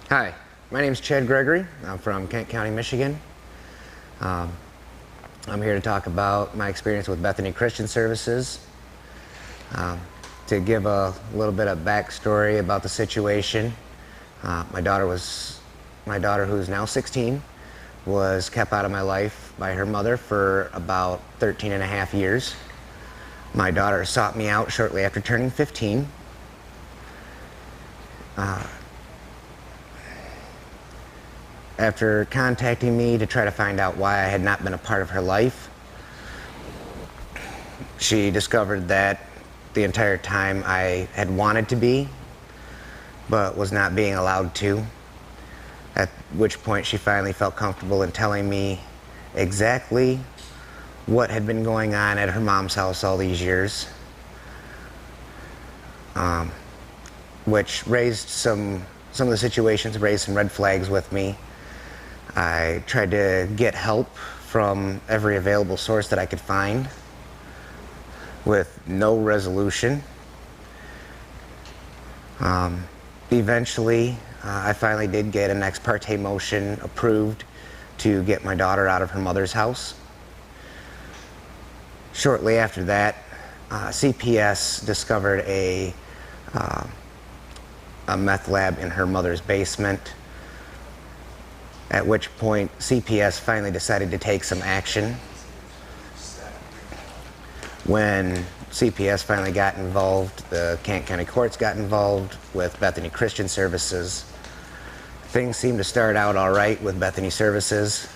Hi, my name is Gregory. I'm from Kent County, Michigan. Um, I'm here to talk about my experience with Bethany Christian Services. Um, to give a little bit of backstory about the situation, my daughter, who's now 16, was kept out of my life by her mother for about 13 and a half years. My daughter sought me out shortly after turning 15. After contacting me to try to find out why I had not been a part of her life, she discovered that the entire time I had wanted to be, but was not being allowed to, at which point she finally felt comfortable in telling me exactly what had been going on at her mom's house all these years, which raised some of the situations raised some red flags with me. I tried to get help from every available source that I could find with no resolution. Eventually, I finally did get an ex parte motion approved to get my daughter out of her mother's house. Shortly after that, CPS discovered a meth lab in her mother's basement, at which point CPS finally decided to take some action. When CPS finally got involved, the Kent County courts got involved with Bethany Christian Services. Things seemed to start out all right with Bethany Services.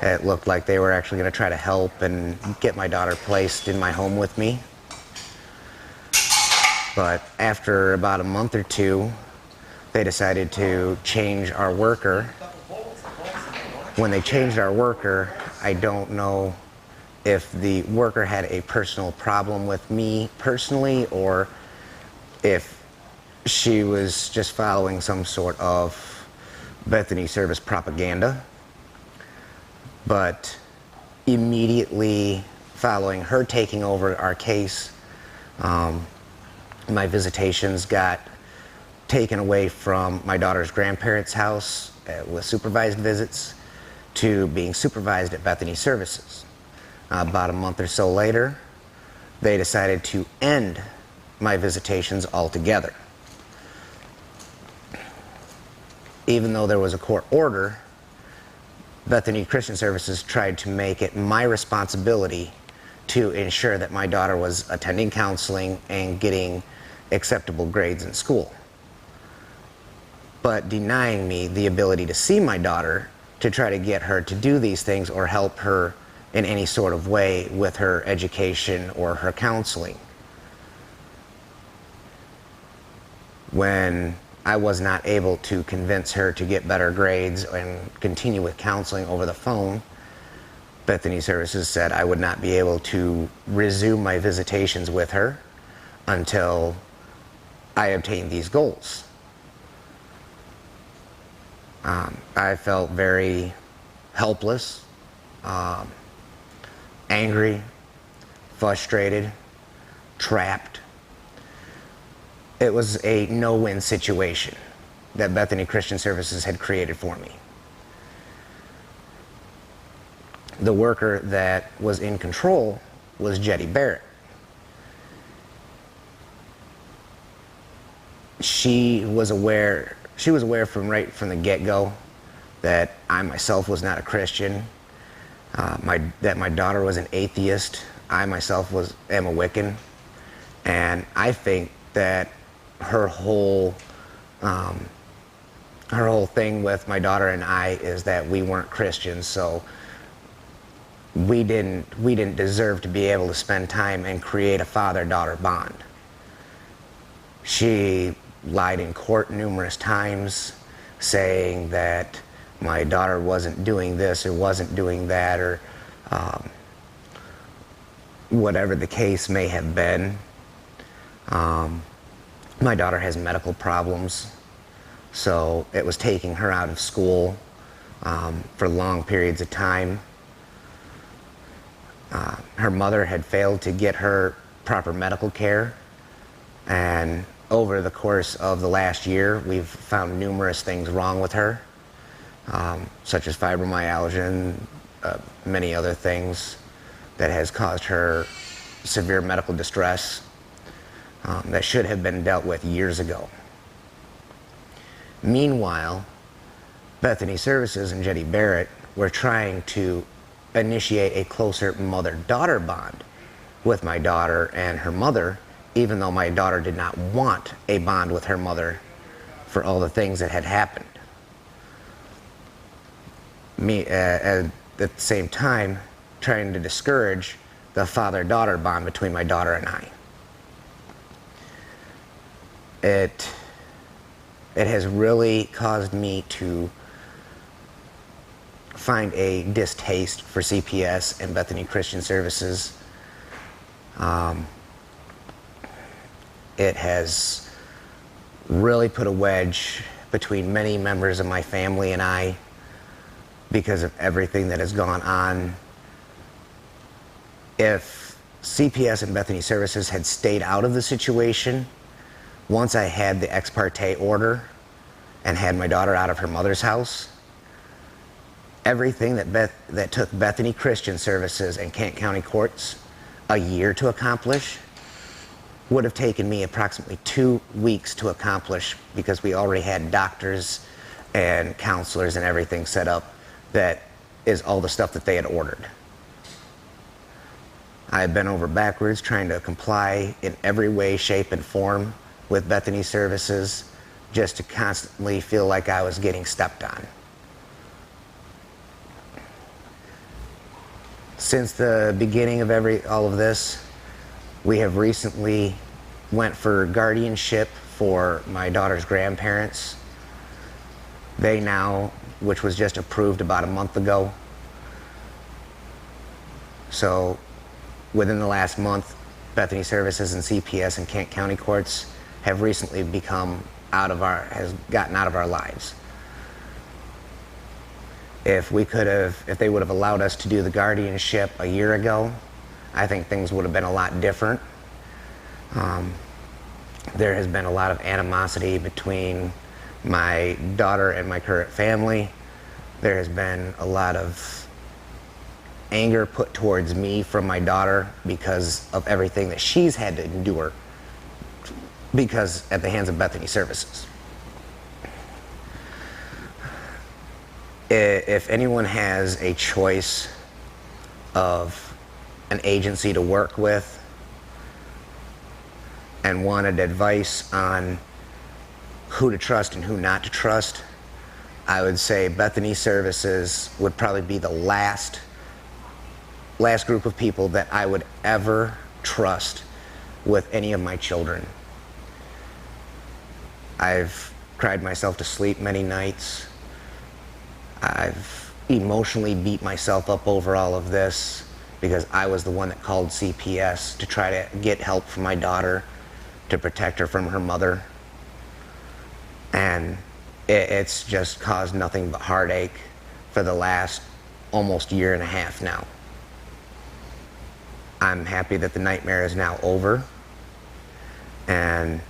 It looked like they were actually going to try to help and get my daughter placed in my home with me. But after about a month or two, they decided to change our worker. When they changed our worker, I don't know if the worker had a personal problem with me personally or if she was just following some sort of Bethany service propaganda. But immediately following her taking over our case, my visitations got taken away from my daughter's grandparents' house with supervised visits to being supervised at Bethany Services. About a month or so later, they decided to end my visitations altogether. Even though there was a court order, Bethany Christian Services tried to make it my responsibility to ensure that my daughter was attending counseling and getting acceptable grades in school, but denying me the ability to see my daughter to try to get her to do these things or help her in any sort of way with her education or her counseling. When I was not able to convince her to get better grades and continue with counseling over the phone, Bethany Services said I would not be able to resume my visitations with her until I obtained these goals. I felt very helpless, angry, frustrated, trapped. It was a no-win situation that Bethany Christian Services had created for me. The worker that was in control was Jetty Barrett. She was aware from right from the get-go that I myself was not a Christian, that my daughter was an atheist. I myself am a Wiccan, and I think that her whole thing with my daughter and I is that we weren't Christians, so we didn't deserve to be able to spend time and create a father-daughter bond. She lied in court numerous times, saying that my daughter wasn't doing this or wasn't doing that, or whatever the case may have been. My daughter has medical problems, so it was taking her out of school for long periods of time. Her mother had failed to get her proper medical care, and over the course of the last year, we've found numerous things wrong with her, such as fibromyalgia and many other things that has caused her severe medical distress that should have been dealt with years ago. Meanwhile, Bethany Services and Jetty Barrett were trying to initiate a closer mother-daughter bond with my daughter and her mother, even though my daughter did not want a bond with her mother for all the things that had happened. At the same time, trying to discourage the father-daughter bond between my daughter and I. It has really caused me to find a distaste for CPS and Bethany Christian Services. It has really put a wedge between many members of my family and I because of everything that has gone on. If CPS and Bethany Services had stayed out of the situation, once I had the ex parte order and had my daughter out of her mother's house, everything that took Bethany Christian Services and Kent County Courts a year to accomplish would have taken me approximately 2 weeks to accomplish, because we already had doctors and counselors and everything set up. That is all the stuff that they had ordered. I've been over backwards trying to comply in every way, shape, and form with Bethany Services, just to constantly feel like I was getting stepped on. Since the beginning of all of this, we have recently went for guardianship for my daughter's grandparents. They now, which was just approved about a month ago. So within the last month, Bethany Services and CPS and Kent County Courts have recently has gotten out of our lives. If they would have allowed us to do the guardianship a year ago, I think things would have been a lot different. There has been a lot of animosity between my daughter and my current family. There has been a lot of anger put towards me from my daughter because of everything that she's had to endure at the hands of Bethany Services. If anyone has a choice of an agency to work with and wanted advice on who to trust and who not to trust, I would say Bethany Services would probably be the last group of people that I would ever trust with any of my children. I've cried myself to sleep many nights. I've emotionally beat myself up over all of this because I was the one that called CPS to try to get help for my daughter, to protect her from her mother. And it's just caused nothing but heartache for the last almost year and a half now. I'm happy that the nightmare is now over. And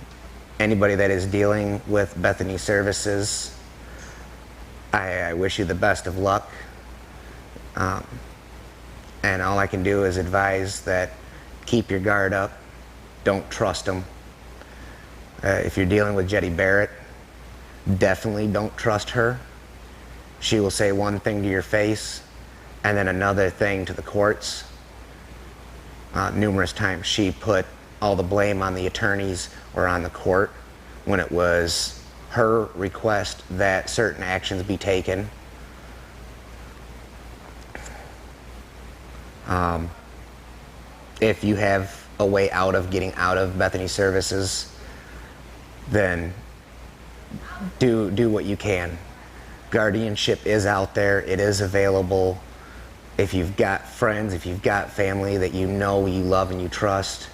anybody that is dealing with Bethany Services, I wish you the best of luck. And all I can do is advise that keep your guard up. Don't trust them. If you're dealing with Jetty Barrett, definitely don't trust her. She will say one thing to your face and then another thing to the courts. Numerous times she put all the blame on the attorneys or on the court when it was her request that certain actions be taken. If you have a way out of getting out of Bethany Services, then do what you can. Guardianship is out there. It is available. If you've got friends, if you've got family that you know, you love, and you trust,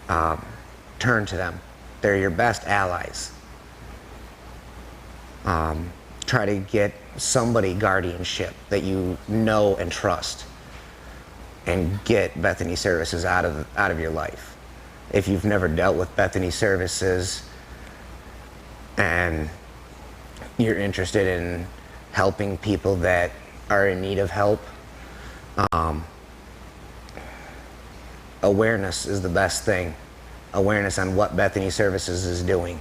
turn to them. They're your best allies. Try to get somebody guardianship that you know and trust, and get Bethany Services out of your life. If you've never dealt with Bethany services and you're interested in helping people that are in need of help, awareness is the best thing. Awareness on what Bethany Services is doing.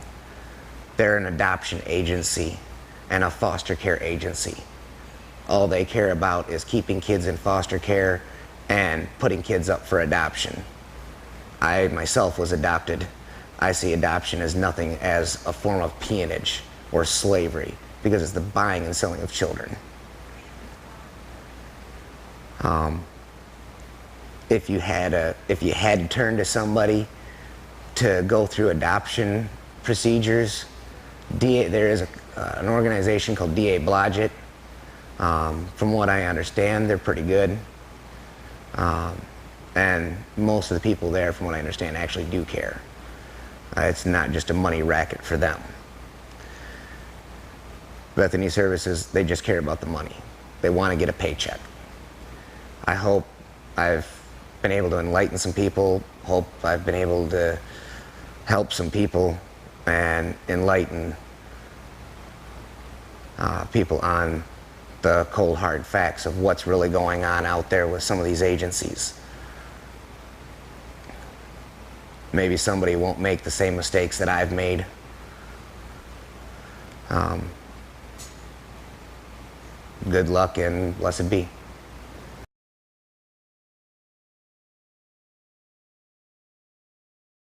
They're an adoption agency and a foster care agency. All they care about is keeping kids in foster care and putting kids up for adoption. I myself was adopted. I see adoption as nothing as a form of peonage or slavery, because it's the buying and selling of children. If you had to turn to somebody to go through adoption procedures, there is an organization called DA Blodgett. From what I understand, they're pretty good. And most of the people there, from what I understand, actually do care. It's not just a money racket for them. Bethany Services, they just care about the money. They want to get a paycheck. I hope I've been able to enlighten some people, hope I've been able to help some people and enlighten people on the cold hard facts of what's really going on out there with some of these agencies. Maybe somebody won't make the same mistakes that I've made. Good luck and blessed be.